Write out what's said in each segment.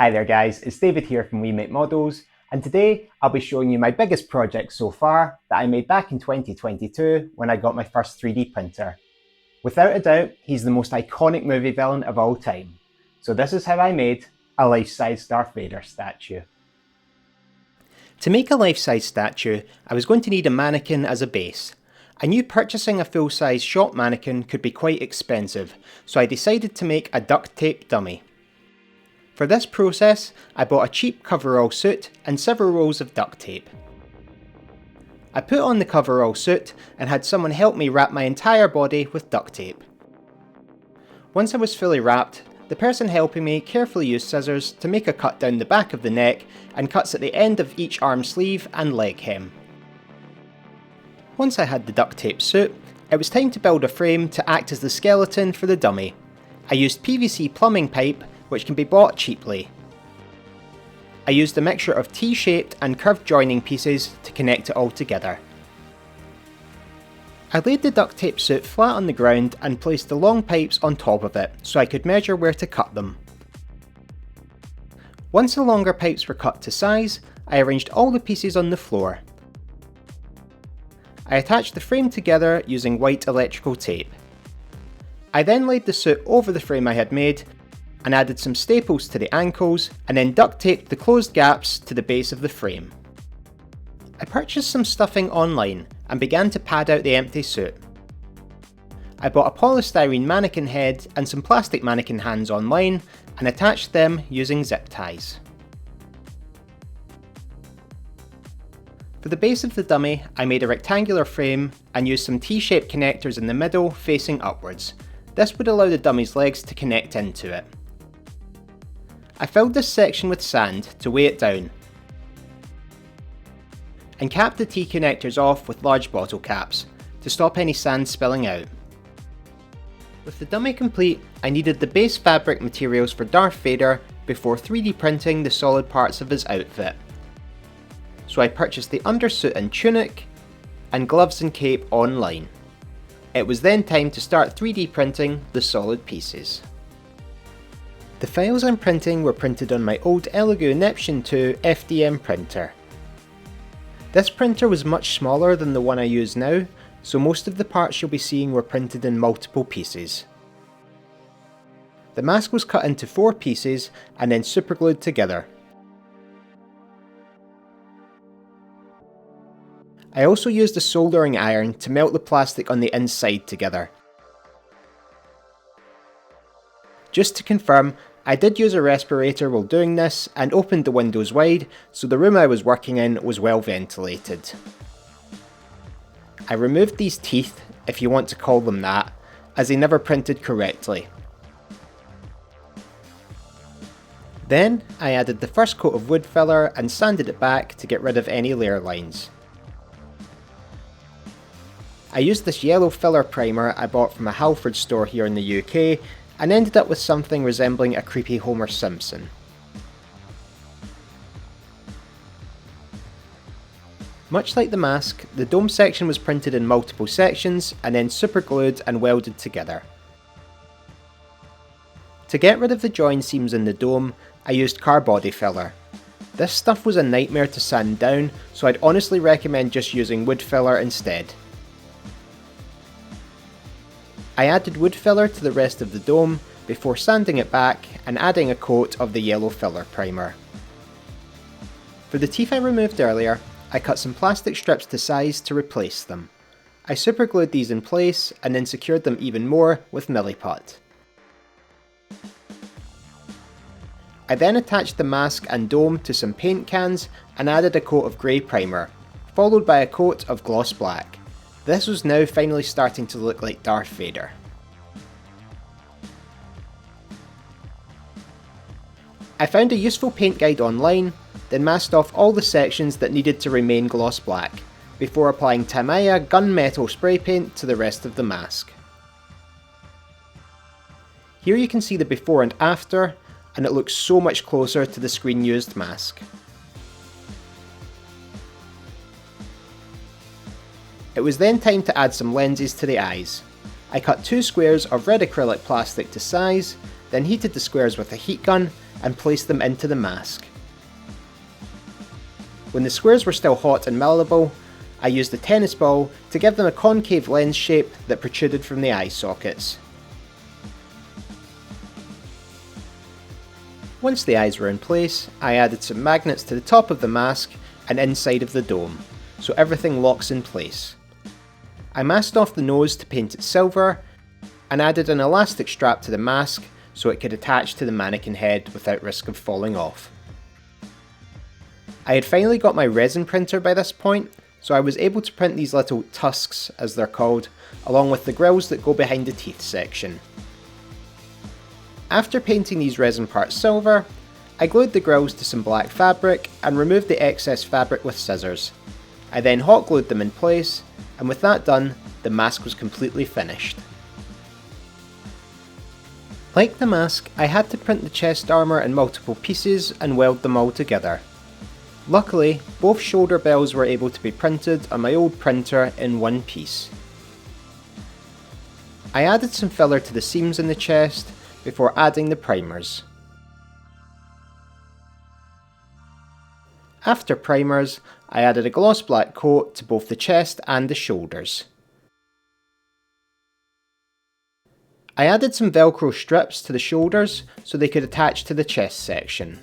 Hi there guys, it's David here from We Make Models, and today I'll be showing you my biggest project so far that I made back in 2022 when I got my first 3D printer. Without a doubt, he's the most iconic movie villain of all time. So this is how I made a life-size Darth Vader statue. To make a life-size statue, I was going to need a mannequin as a base. I knew purchasing a full-size shop mannequin could be quite expensive, so I decided to make a duct tape dummy. For this process, I bought a cheap coverall suit and several rolls of duct tape. I put on the coverall suit and had someone help me wrap my entire body with duct tape. Once I was fully wrapped, the person helping me carefully used scissors to make a cut down the back of the neck and cuts at the end of each arm sleeve and leg hem. Once I had the duct tape suit, it was time to build a frame to act as the skeleton for the dummy. I used PVC plumbing pipe, which can be bought cheaply. I used a mixture of T-shaped and curved joining pieces to connect it all together. I laid the duct tape suit flat on the ground and placed the long pipes on top of it so I could measure where to cut them. Once the longer pipes were cut to size, I arranged all the pieces on the floor. I attached the frame together using white electrical tape. I then laid the suit over the frame I had made and added some staples to the ankles and then duct taped the closed gaps to the base of the frame. I purchased some stuffing online and began to pad out the empty suit. I bought a polystyrene mannequin head and some plastic mannequin hands online and attached them using zip ties. For the base of the dummy, I made a rectangular frame and used some T-shaped connectors in the middle facing upwards. This would allow the dummy's legs to connect into it. I filled this section with sand to weigh it down and capped the T-connectors off with large bottle caps to stop any sand spilling out. With the dummy complete, I needed the base fabric materials for Darth Vader before 3D printing the solid parts of his outfit. So I purchased the undersuit and tunic, and gloves and cape online. It was then time to start 3D printing the solid pieces. The files I'm printing were printed on my old Elegoo Neptune 2 FDM printer. This printer was much smaller than the one I use now, so most of the parts you'll be seeing were printed in multiple pieces. The mask was cut into 4 pieces and then superglued together. I also used a soldering iron to melt the plastic on the inside together. Just to confirm, I did use a respirator while doing this and opened the windows wide so the room I was working in was well ventilated. I removed these teeth, if you want to call them that, as they never printed correctly. Then I added the first coat of wood filler and sanded it back to get rid of any layer lines. I used this yellow filler primer I bought from a Halford store here in the UK and ended up with something resembling a creepy Homer Simpson. Much like the mask, the dome section was printed in multiple sections and then superglued and welded together. To get rid of the join seams in the dome, I used car body filler. This stuff was a nightmare to sand down, so I'd honestly recommend just using wood filler instead. I added wood filler to the rest of the dome before sanding it back and adding a coat of the yellow filler primer. For the teeth I removed earlier, I cut some plastic strips to size to replace them. I superglued these in place and then secured them even more with Milliput. I then attached the mask and dome to some paint cans and added a coat of grey primer, followed by a coat of gloss black. This was now finally starting to look like Darth Vader. I found a useful paint guide online, then masked off all the sections that needed to remain gloss black, before applying Tamiya gunmetal spray paint to the rest of the mask. Here you can see the before and after, and it looks so much closer to the screen used mask. It was then time to add some lenses to the eyes. I cut 2 squares of red acrylic plastic to size, then heated the squares with a heat gun, and placed them into the mask. When the squares were still hot and malleable, I used a tennis ball to give them a concave lens shape that protruded from the eye sockets. Once the eyes were in place, I added some magnets to the top of the mask and inside of the dome, so everything locks in place. I masked off the nose to paint it silver, and added an elastic strap to the mask so it could attach to the mannequin head without risk of falling off. I had finally got my resin printer by this point, so I was able to print these little tusks, as they're called, along with the grills that go behind the teeth section. After painting these resin parts silver, I glued the grills to some black fabric and removed the excess fabric with scissors. I then hot glued them in place, and with that done, the mask was completely finished. Like the mask, I had to print the chest armour in multiple pieces and weld them all together. Luckily, both shoulder bells were able to be printed on my old printer in one piece. I added some filler to the seams in the chest before adding the primers. After primers, I added a gloss black coat to both the chest and the shoulders. I added some velcro strips to the shoulders so they could attach to the chest section.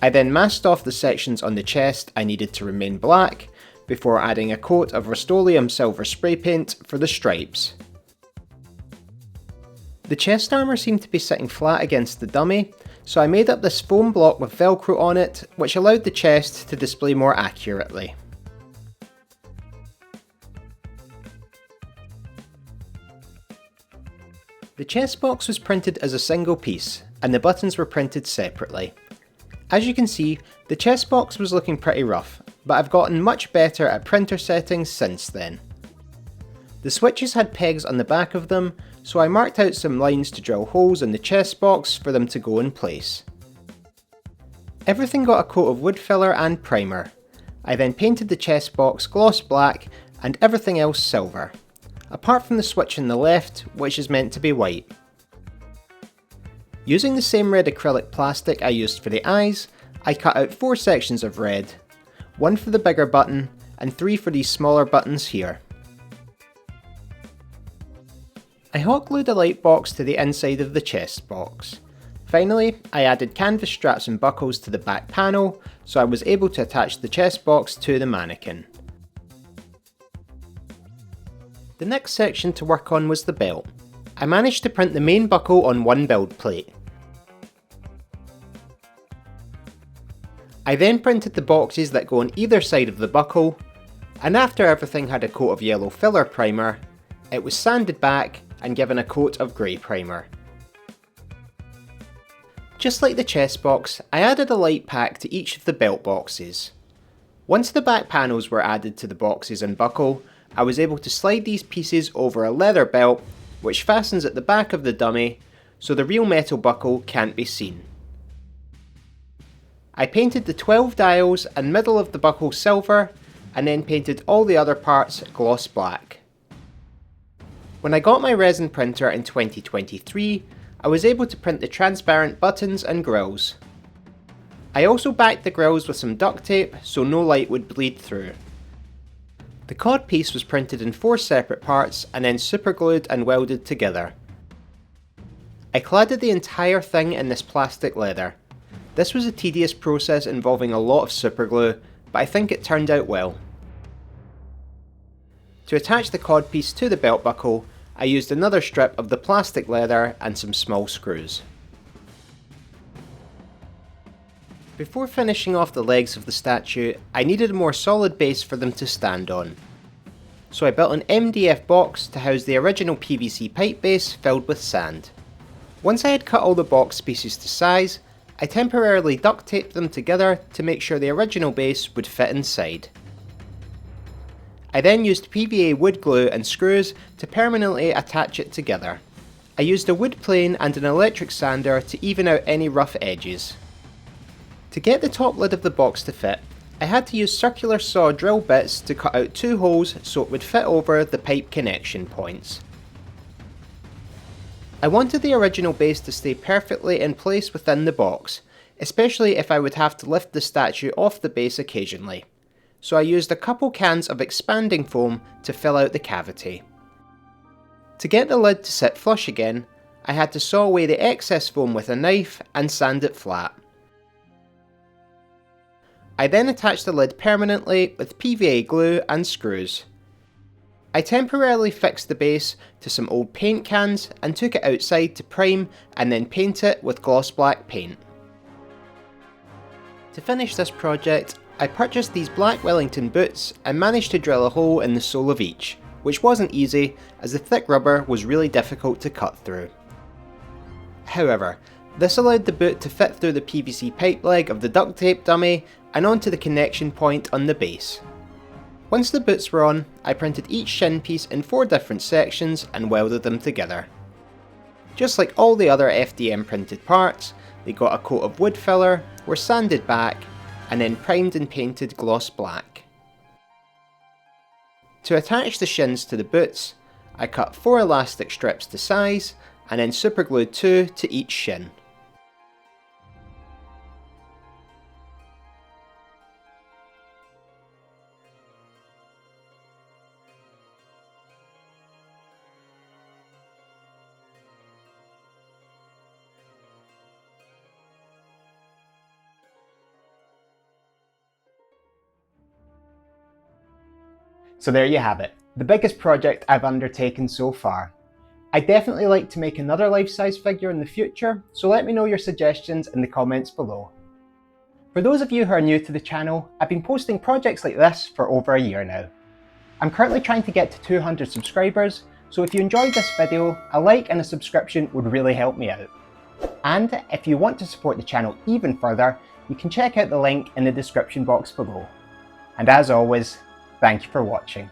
I then masked off the sections on the chest I needed to remain black before adding a coat of Rust-Oleum silver spray paint for the stripes. The chest armour seemed to be sitting flat against the dummy, so I made up this foam block with velcro on it, which allowed the chest to display more accurately. The chest box was printed as a single piece, and the buttons were printed separately. As you can see, the chest box was looking pretty rough, but I've gotten much better at printer settings since then. The switches had pegs on the back of them, so I marked out some lines to drill holes in the chest box for them to go in place. Everything got a coat of wood filler and primer. I then painted the chest box gloss black and everything else silver, apart from the switch on the left, which is meant to be white. Using the same red acrylic plastic I used for the eyes, I cut out 4 sections of red, 1 for the bigger button and 3 for these smaller buttons here. I hot glued a light box to the inside of the chest box. Finally, I added canvas straps and buckles to the back panel, so I was able to attach the chest box to the mannequin. The next section to work on was the belt. I managed to print the main buckle on one build plate. I then printed the boxes that go on either side of the buckle, and after everything had a coat of yellow filler primer, it was sanded back and given a coat of grey primer. Just like the chest box, I added a light pack to each of the belt boxes. Once the back panels were added to the boxes and buckle, I was able to slide these pieces over a leather belt which fastens at the back of the dummy so the real metal buckle can't be seen. I painted the 12 dials and middle of the buckle silver and then painted all the other parts gloss black. When I got my resin printer in 2023, I was able to print the transparent buttons and grills. I also backed the grills with some duct tape so no light would bleed through. The cod piece was printed in 4 separate parts and then superglued and welded together. I cladded the entire thing in this plastic leather. This was a tedious process involving a lot of superglue, but I think it turned out well. To attach the cod piece to the belt buckle, I used another strip of the plastic leather and some small screws. Before finishing off the legs of the statue, I needed a more solid base for them to stand on. So I built an MDF box to house the original PVC pipe base filled with sand. Once I had cut all the box pieces to size, I temporarily duct taped them together to make sure the original base would fit inside. I then used PVA wood glue and screws to permanently attach it together. I used a wood plane and an electric sander to even out any rough edges. To get the top lid of the box to fit, I had to use circular saw drill bits to cut out 2 holes so it would fit over the pipe connection points. I wanted the original base to stay perfectly in place within the box, especially if I would have to lift the statue off the base occasionally. So I used a couple cans of expanding foam to fill out the cavity. To get the lid to sit flush again, I had to saw away the excess foam with a knife and sand it flat. I then attached the lid permanently with PVA glue and screws. I temporarily fixed the base to some old paint cans and took it outside to prime and then paint it with gloss black paint. To finish this project, I purchased these black Wellington boots and managed to drill a hole in the sole of each, which wasn't easy as the thick rubber was really difficult to cut through. However, this allowed the boot to fit through the PVC pipe leg of the duct tape dummy and onto the connection point on the base. Once the boots were on, I printed each shin piece in 4 different sections and welded them together. Just like all the other FDM printed parts, they got a coat of wood filler, were sanded back, and then primed and painted gloss black. To attach the shins to the boots, I cut 4 elastic strips to size and then superglued 2 to each shin. So there you have it, the biggest project I've undertaken so far. I'd definitely like to make another life-size figure in the future, so let me know your suggestions in the comments below. For those of you who are new to the channel, I've been posting projects like this for over a year now. I'm currently trying to get to 200 subscribers, so if you enjoyed this video, a like and a subscription would really help me out. And if you want to support the channel even further, you can check out the link in the description box below. And as always, thank you for watching.